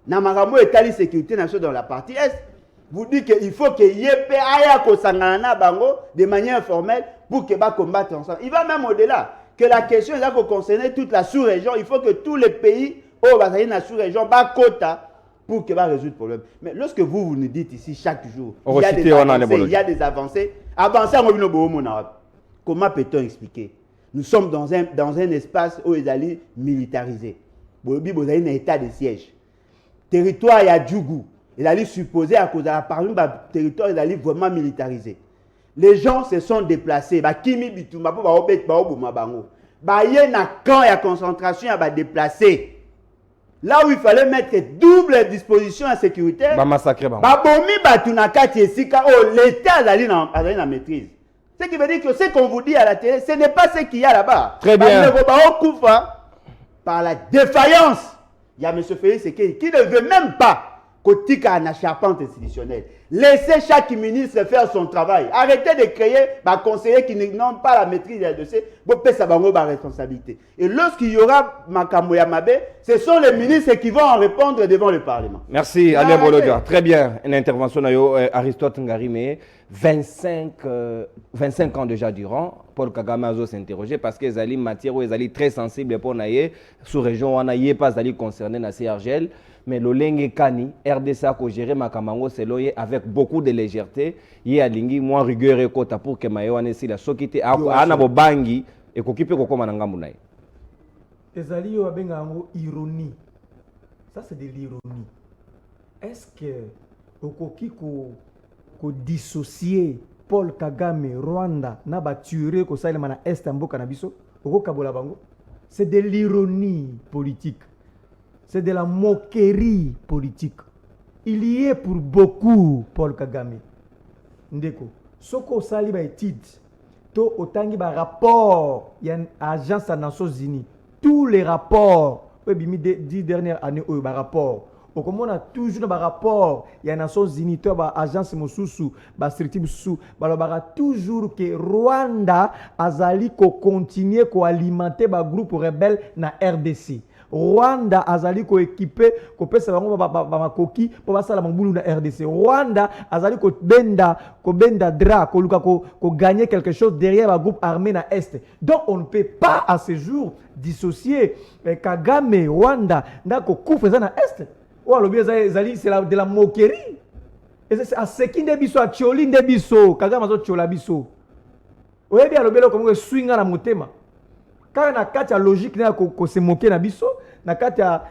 Namaramo État de sécurité nationale dans la partie Est, vous dit qu'il faut que Yépe Ayako Sangana Bango de manière informelle pour que va combattre ensemble. Il va même au-delà, que la question est là pour concerner toute la sous-région. Il faut que tous les pays où va dans la sous-région, va quota pour que va résoudre le problème. Mais lorsque vous nous dites ici chaque jour, il y a des avancées, comment peut-on expliquer? Nous sommes dans un espace où ils allaient militariser. Vous avez un état de siège. Territoire, il y a Djougou. Il allait supposer à cause de la parole, territoire, il allait vraiment militariser. Les gens se sont déplacés. Kimi Bitumba pour obet Baobuma Bango. Il y a un camp de concentration à déplacer. Là où il fallait mettre double disposition en sécurité, l'État a la maîtrise. Ce qui veut dire que ce qu'on vous dit à la télé, ce n'est pas ce qu'il y a là-bas. Très bien. Par la défaillance, il y a M. Félix Tshisekedi qui ne veut même pas qu'on tique à la charpente institutionnelle. Laissez chaque ministre faire son travail. Arrêtez de créer des conseillers qui n'ont pas la maîtrise des dossiers pour payer sa responsabilité. Et lorsqu'il y aura Makambo Yamabe, ce sont les ministres qui vont en répondre devant le Parlement. Merci, Alain Bolodia. Très bien. Une intervention d'Aristote Ngarime. 25 ans déjà durant, Paul Kagame a s'interrogé parce que les alliés matière où les très sensibles pour naïe sous région on n'aille pas alliés concernés na CRGL, mais le Lengue Kani RDC a géré Makamango Seloye avec beaucoup de légèreté, il y a lingi moins rigueur et quota pour que mayo anesi la sokité a na bobangi et kokipe ko koma ngambu naï. Les alliés ont ironie. Ça c'est de l'ironie. Est-ce que au kokiko ko dissocier Paul Kagame Rwanda na ba tuer ko salema na est mboka na biso oko kabola bango, c'est de l'ironie politique, c'est de la moquerie politique. Il y est pour beaucoup Paul Kagame ndeko soko sali ba étude to otangi ba rapport ya agence des Nations Unies, tous les rapports bimi 10 dernières années ba rapport on a toujours un rapport, il y a Nations Unies, il y a agence Mosusu, toujours que Rwanda azali ko continuer ko alimenter ba groupe rebelle na RDC. Rwanda azali ko équipé ko pesa bango ba koki po basala mambulu na RDC. Rwanda azali ko benda dra ko luka ko gagner quelque chose derrière ba groupe armé na est. Donc on ne peut pas à ce jour dissocier Kagame Rwanda ndako kufa na est. C'est de la moquerie. Et c'est à ce qui n'est biso, à Tcholi n'est biso, Kagame a Tchola biso. Vous voyez bien, le comme swing à la motema. Quand on a quatre logique, on se moquer na biso, na quatre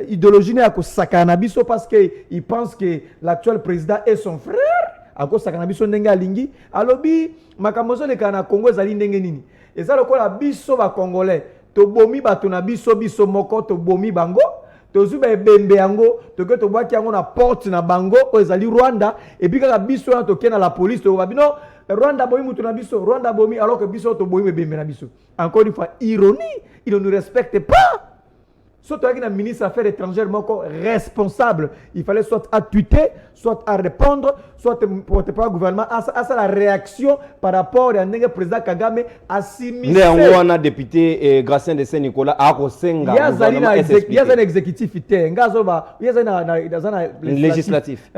idéologie, on se sakana na biso parce qu'il pense que l'actuel président est son frère. À cause sakana biso n'enga lingi. Alors bi, makamoso le kana Congo zali n'enga nini. Et ça le quoi la biso ba congolais. To bomi ba to na biso moko to bomi bango. Tozuba ebembe yango toke to bwaki yango na porte na bango ezali Rwanda et puis kaka biso na toke na la police to babino Rwanda bomi mutu na biso Rwanda bomi alors que biso to bomi ebembe na biso. Encore une fois ironie, ils ne nous respectent pas. Surtout avec un ministre des Affaires étrangères responsable, il fallait soit à tweeter, soit à répondre, soit porter par le gouvernement à la réaction par rapport à un président Kagame à s'immiscer. On a député Gracien de Saint-Nicolas à Rosenga. Il y a un exécutif, il y a un législatif.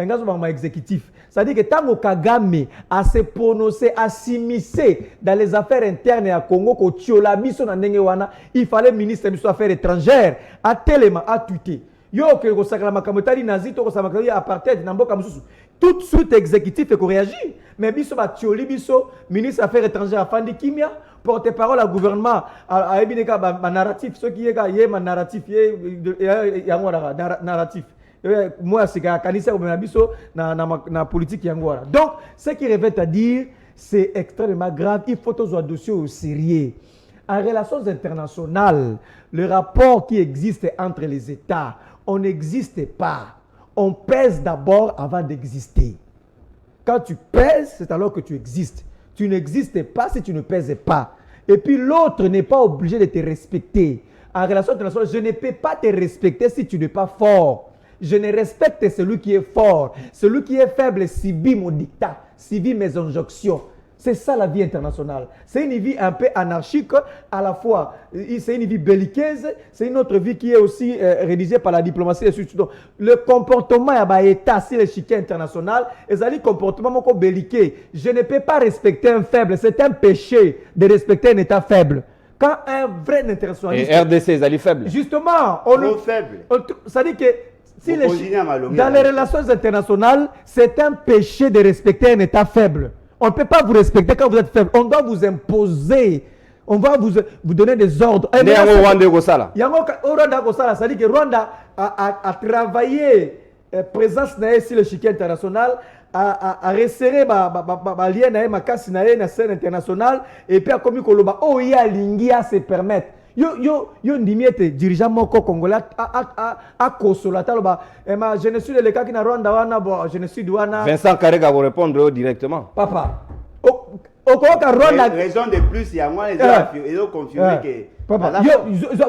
C'est-à-dire que tant que Kagame a se prononcé, a s'immiscer dans les affaires internes à Congo, il fallait ministre des Affaires étrangères à tellement à tweeter. Yo que ko sakala makamotali nazi to ko samakali apartheid na mboka mususu. Tout de suite exécutif et ko réagit. Mais biso ba tioli biso ministre des Affaires étrangères afandi kimia porte-parole à gouvernement a ebineka ba narratif ce qui est yé ma narratif ya ngora narratif. Moi c'est ka kanisa ko biso na politique ya ngora. Donc ce qui revient à dire c'est extrêmement grave, il faut tous un dossier au sérieux. En relations internationales, le rapport qui existe entre les États, on n'existe pas. On pèse d'abord avant d'exister. Quand tu pèses, c'est alors que tu existes. Tu n'existes pas si tu ne pèses pas. Et puis l'autre n'est pas obligé de te respecter. En relations internationales, je ne peux pas te respecter si tu n'es pas fort. Je ne respecte celui qui est fort. Celui qui est faible subit mon dictat, subit mes injonctions. C'est ça la vie internationale. C'est une vie un peu anarchique, à la fois, c'est une vie belliqueuse, c'est une autre vie qui est aussi rédigée par la diplomatie. Donc, le comportement à l'État, c'est l'échiquier international, et c'est un comportement belliqueux. Je ne peux pas respecter un faible, c'est un péché de respecter un État faible. Quand un vrai internationaliste... Et RDC, ils allaient faibles. Justement, faible. Ça dit que si dans les relations internationales, c'est un péché de respecter un État faible. On ne peut pas vous respecter quand vous êtes faible. On doit vous imposer. On va vous donner des ordres. C'est-à-dire que Rwanda a travaillé présence sur le chiquier international, a resserré les liens ma casse na scène internationale et puis a commis koloba oh il y a lingi à se permettre. Yo ndimiete dirigeant moko congolais a kosolata loba je ne suis le cas qui na Rwanda wana bo je ne suis douana Vincent Karega vous répondre directement papa okoka Rwanda raison de plus il y a moi ils ont confirmé que papa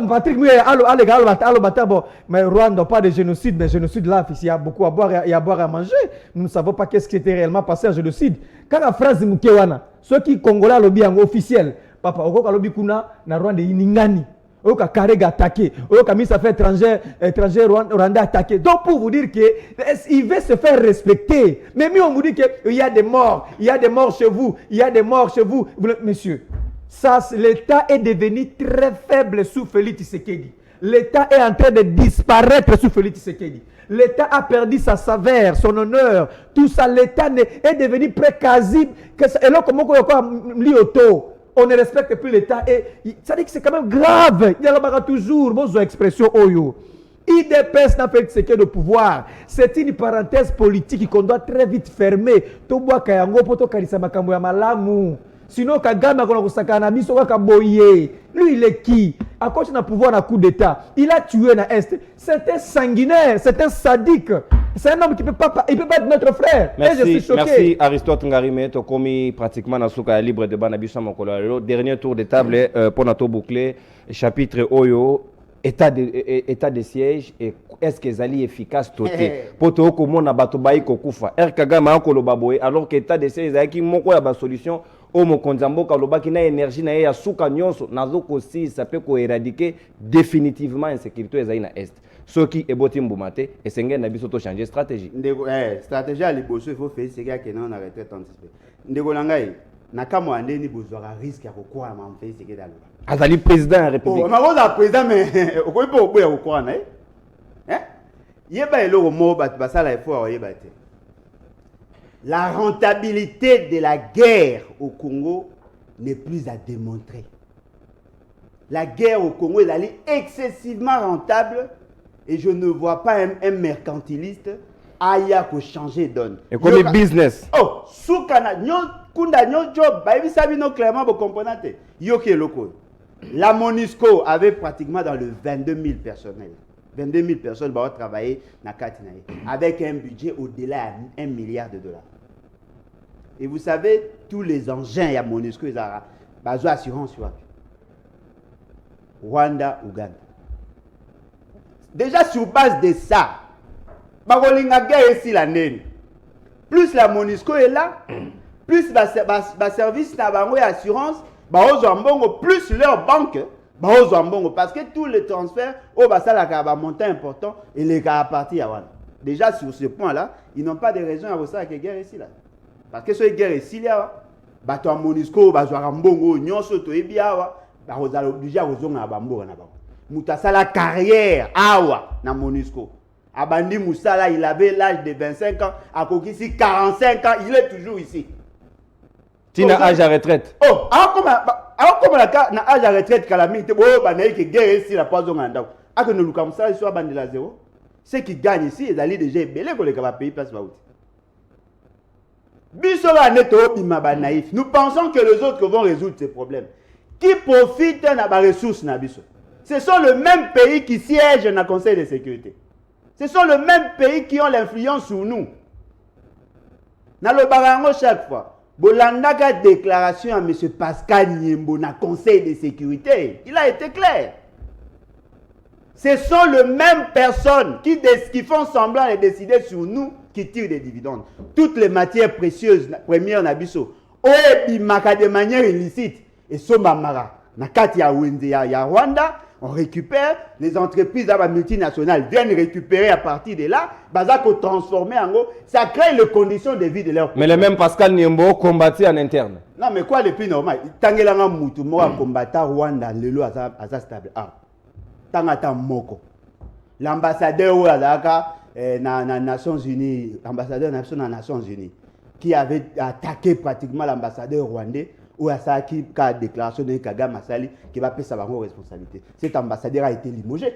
Patrick Mouye allo batabo mais Rwanda pas de génocide mais génocide là il y a beaucoup à boire et à manger nous ne savons pas qu'est-ce qui était réellement passé en génocide quand la phrase mukewana ceux qui congolais lobby en officiel papa okoka lobby kuna na Rwanda iningani okoka Karega attaqué okoka ministre des Affaires étrangères Rwanda attaqué donc pour vous dire que il veut se faire respecter mais on vous dit que il y a des morts chez vous monsieur. Ça, l'État est devenu très faible sous Félix Tshisekedi. L'État est en train de disparaître sous Félix Tshisekedi. L'État a perdu sa saveur, son honneur. Tout ça, l'État est devenu quasi. Et là, comment on ne respecte plus l'État. Ça dit que c'est quand même grave. Il y a toujours une expression Oyo. IDPS n'a fait ce de pouvoir. C'est une parenthèse politique qu'on doit très vite fermer. Toboa Kayango poto karisa makambo ya malamu. Sinon, Kagame a biso kaka boye. Lui, il est qui? À cause d'un pouvoir d'un coup d'État. Il a tué na Est. C'est un sanguinaire, c'est un sadique. C'est un homme qui peut pas être notre frère. Merci, et je suis choqué. Merci Aristote Ngarime. Tu as commis pratiquement dans le libre débat Nabissa Mokolo. Dernier tour de table pour notre boucler. Chapitre Oyo. État de siège et est-ce que Zali efficace toté pour to ko mona bato bayi ko kufa Kagame akolo baboye alors que état de siège ezaki moko ya ba solution o mokonzambo ka lobaki na énergie na ya suka nyonso nazo ko si ça peut ko éradiquer définitivement insécurité ezali na est soki eboti mbumate esenge na biso to changer stratégie stratégie à liboso il faut faire ce gars qui non na retraite anticipée ndeko nangai na kamo andeni bozwaka risque ya kokoa ma mfei ce gars là azali président de la République. Oh, ma président mais okoyi po oboya kokoa na yeba eloko mo bato basala effort yeba te. La rentabilité de la guerre au Congo n'est plus à démontrer. La guerre au Congo est allée excessivement rentable et je ne vois pas un mercantiliste aya ko changer donne. Et comme business. Oh, soukana kunda job bayebi sabino clairement bo componente. Yoki loko. La MONUSCO avait pratiquement dans le 22 000 personnels. 22 000 personnes vont travailler dans Katinaï avec un budget au-delà de $1 milliard. Et vous savez, tous les engins à MONUSCO, ils ont besoin d'assurance. Rwanda, Ouganda. Déjà sur base de ça, plus la MONUSCO est là, plus le service d'assurance, plus leur banque, parce que tous les transferts, un montant important et les cas à partir à Rwanda. Déjà sur ce point-là, ils n'ont pas de raison à vous dire que la guerre ici là. Parce que cette guerre ici là, bato MONUSCO, mbongo, nyonso to ebiawa, obligé à ozonga bambo na bango. Mutasala carrière awa na MONUSCO. Abandi Moussala, il avait l'âge de 25 ans, à Kokisi 45 ans, il est toujours ici. Tina âge à retraite. Oh, alors comme na âge à retraite calamité, oh banaï que guerre ici la poison en dao. A que nous nous comme ça soit bandé la zéro. Ceux qui gagnent ici, ils allaient déjà belé pour les pays place va. Bisola neto bima naïf. Nous pensons que les autres vont résoudre ces problèmes. Qui profitent de la ressource na biso. Ce sont les mêmes pays qui siègent dans le Conseil de sécurité. Ce sont les mêmes pays qui ont l'influence sur nous. Dans le barango chaque fois. Bolandaka déclaration à M. Pascal Nyembo dans le Conseil de sécurité. Il a été clair. Ce sont les mêmes personnes qui font semblant de décider sur nous qui tirent des dividendes. Toutes les matières précieuses, premières Nabiso, de manière illicite. Et Somamara, Nakati ya Rwanda, on récupère, les entreprises multinationales viennent récupérer à partir de là, Bazako transformer en gros, ça crée les conditions de vie de leur Mais le même Pascal Nyembo combattit en interne. Non, mais quoi le plus normal? Tangelanga Moutou, moi, combattant Rwanda, le lot à stable. Ah, Tangata Moko. L'ambassadeur na Nations Unies, l'ambassadeur des Nations Unies, qui avait attaqué pratiquement l'ambassadeur rwandais, ou à ça qui a déclaration de Kagame Masali qui va payer sa responsabilité. Cet ambassadeur a été limogé.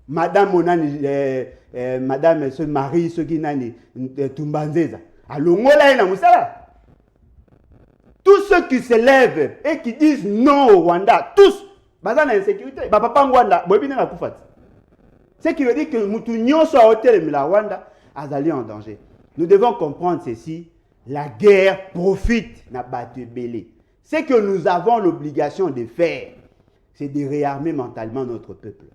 Madame Monani, Madame Marie Soginani Tumbanzeza, à Longola et Namusala. Tous ceux qui se lèvent et qui disent non au Rwanda, tous, basant l'insécurité, papa Rwanda, ce qui veut dire que Moutounio soit hôtel de la Rwanda, Azali en danger. Nous devons comprendre ceci. la guerre profite na bato belé. Ce que nous avons l'obligation de faire, c'est de réarmer mentalement notre peuple.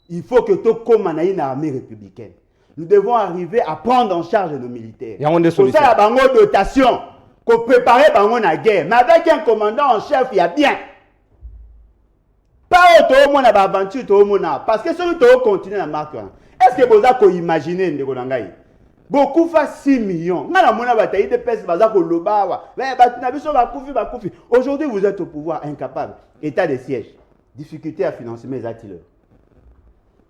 Il faut que tout comme une armée républicaine. Nous devons arriver à prendre en charge nos militaires. Il y a des solutions. Pour ça, il y a une dotation, pour préparer la guerre. Mais avec un commandant en chef, il y a bien. Pas autre monde à aventure, parce que si vous continuez à marquer, est-ce que vous avez imaginé beaucoup fait 6 millions. Aujourd'hui, vous êtes au pouvoir incapable. État de siège. Difficulté à financer mes ateliers.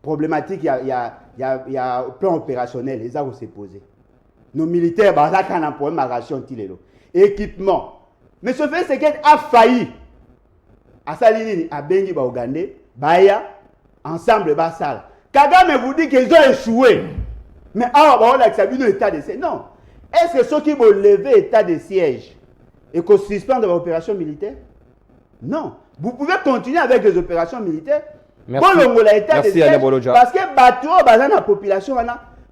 Problématique, il y a un plan opérationnel, les a s'est posé. Nos militaires, il y a un problème à ration. Équipement. Mais ce fait, c'est qu'elle a failli. À Salini, à Bengi, à Ougandais, Baya, ensemble, Bassal. Kagame vous dit qu'ils ont échoué. Mais on a l'état de siège. Non. Est-ce que ceux qui vont lever l'état de siège et qu'on suspende l'opération militaire? Non. Vous pouvez continuer avec les opérations militaires. Merci. Merci à Neboloja. Parce que bateau, la population,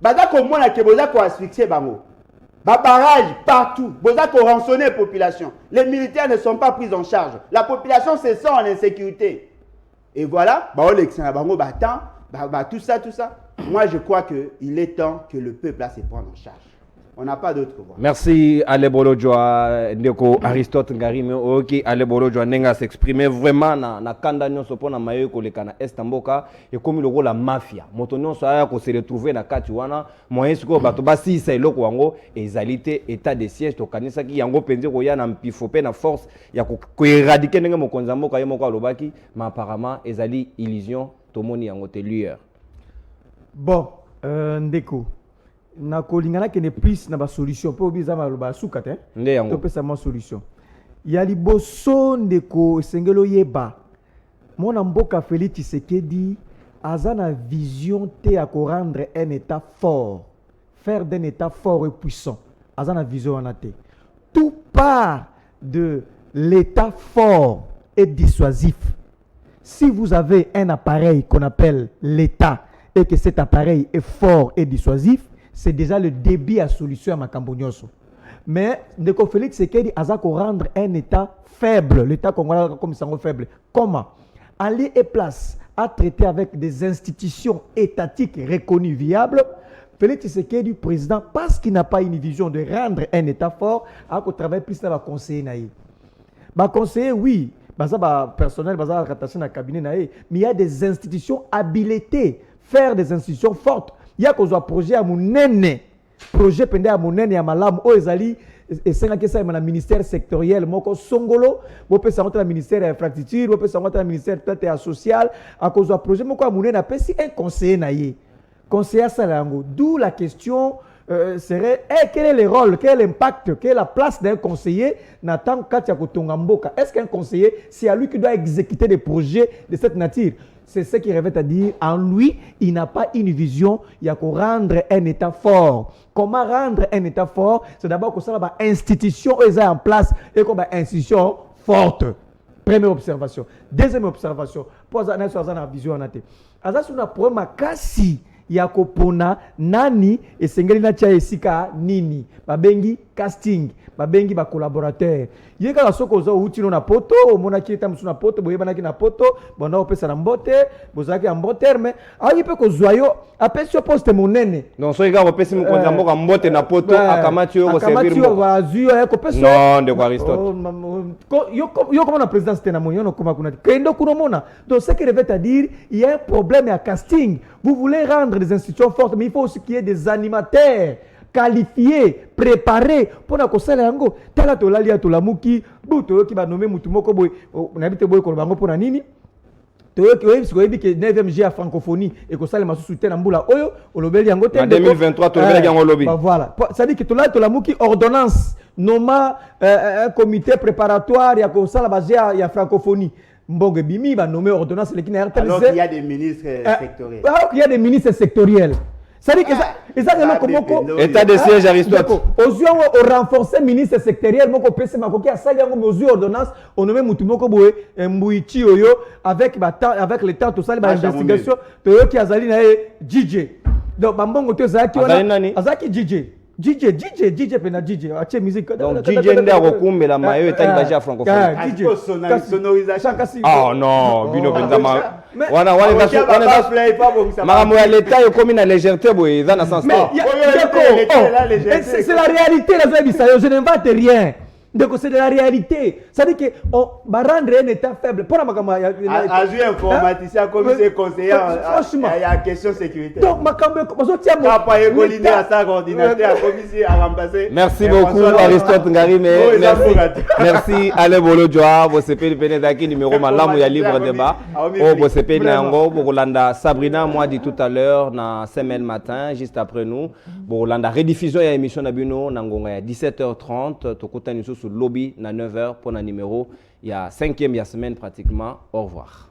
bada comme on a que boza ko asphyxier bango. Ba barrage partout, boza ko rançonner la population. Les militaires ne sont pas pris en charge. La population se sent en insécurité. Et voilà, ba olection bango battant, tout ça. Moi je crois que il est temps que le peuple se prenne en charge. On n'a pas d'autre voie. Merci Alebolo Joa Ndeko Aristote Ngarime OK Alebolo Nenga s'exprimer vraiment na kanda nyonso pona mayo ko lekana Estamboka et comme le rôle la mafia moto nyonso aya ko se retrouver na kati wana moyen siko bato basi sa eloko wango ezalité état de siège to kanisa ki yango penze ko ya na mpifo pe na force ya ko éradiquer ndenge mokonza mboka ye moko alobaki mais apparemment ezali illusion tomoni yango te lueur. Bon Ndeko na kolingana kene plus na ba solution po biza maloba suka te to pesa ma solution ya liboso Ndeko sengelo yeba mona mboka Félix Tshisekedi azana vision te à rendre un état fort, faire d'un état fort et puissant azana vision anate tout part de l'état fort et dissuasif. Si vous avez un appareil qu'on appelle l'état et que cet appareil est fort et dissuasif, c'est déjà le débit à solution à Makambo Nyonso. Mais Ndeko Félix Tshisekedi a rendre un état faible, l'état congolais comme ça faible. Comment? Aller et place à traiter avec des institutions étatiques reconnues viables. Félix Tshisekedi, président, parce qu'il n'a pas une vision de rendre un état fort, a travailler plus dans le conseiller naïe. Conseiller, oui, personnel, rattaché à cabinet naïe, mais il y a des institutions habilitées, faire des institutions fortes. Il y a un projet à mon projet pendant à mon à malam o ezali et c'est un ministère sectoriel moko songolo bo peut ça le ministère de l'infrastructure bo peut ça le ministère de social à cause du projet moko à mon a pesi un conseiller naïe conseiller salango d'où la question serait quel est le rôle, quel est l'impact, quelle est la place d'un conseiller Nathan Katia Kotongamboka. Est-ce qu'un conseiller, c'est à lui qui doit exécuter des projets de cette nature? C'est ce qui revient à dire, en lui, il n'a pas une vision, il y a qu'à rendre un État fort. Comment rendre un État fort? C'est d'abord que ça va institution est en place et qu'on a une institution forte. Première observation. Deuxième observation, pour la vision en athée. Azas on a problème kasi yakopona nani esengeli na tia esika nini babengi casting babengi ba collaborateur yeka la soko zo utino na poto omona kita musu na poto boyeba na poto bona opesa na mbote bozaki en bon terme ayi pe ko zwayo apesi poste monene non so yeka opesi mu konza mboka mbote na poto akamati yo ko servir mboka akamati yo ko peso non de quoi Aristote yo comme na présidence tena monyo no koma kuna kendo kuno mona donc ce qui revient à dire il y a un problème à casting. Vous voulez rendre des institutions fortes, mais il faut aussi qu'il y ait des animateurs qualifiés, préparés pour la conseil yango. Tala to lalia to lamuki, buto ki ba nommer mutu moko boy, on habite boy ko bango pour na nini. To yo ki que 9e G à francophonie et ko sala masu soutien mbula oyo, olobeli yango te. En 2023 to lobeli yango lobi. Voilà. Ça dit que to lamuki ordonnance noma un comité préparatoire ya ko sala basé ya francophonie. Mbonge bimi va nommer ordonnance alors qu'il y a des ministres sectoriels. Alors qu'il y a des ministres sectoriels. Ça dit que ça comment état de siège Aristote. Aux yeux on renforcer ministre sectoriel moko pese makoki a sali yango mesure ordonnance on nomme mutu moko boye mbuichi oyo avec le temps tout ça les investigation to yo ki azali na DJ. Donc bambongo to zaki wana azaki DJ. DJ pena DJ ache musique donc DJ nda kokumbe la mayo etali baja francophone sonorisation oh non bino benzama wana makambo ya leta yokomi na légèreté boye eza na sens c'est la réalité je n'invente rien. Donc c'est de la réalité. Ça veut dire qu'on va rendre un état faible. Pour a joué informaticien comme c'est conseiller. Franchement, il y a question sécurité. Donc merci beaucoup Aristote Ngari, merci Ale Bolo Joa, vous sepeli penedaki numéro malamu ya libre débat. Oh vous sepeli nango Borolanda Sabrina moi dit tout à l'heure na semaine matin juste après nous. Borolanda rediffusion ya émission na bino nangonga ya 17h30 tokota niso sur lobby na 9h pour un numéro il y a 5e semaine pratiquement. Au revoir.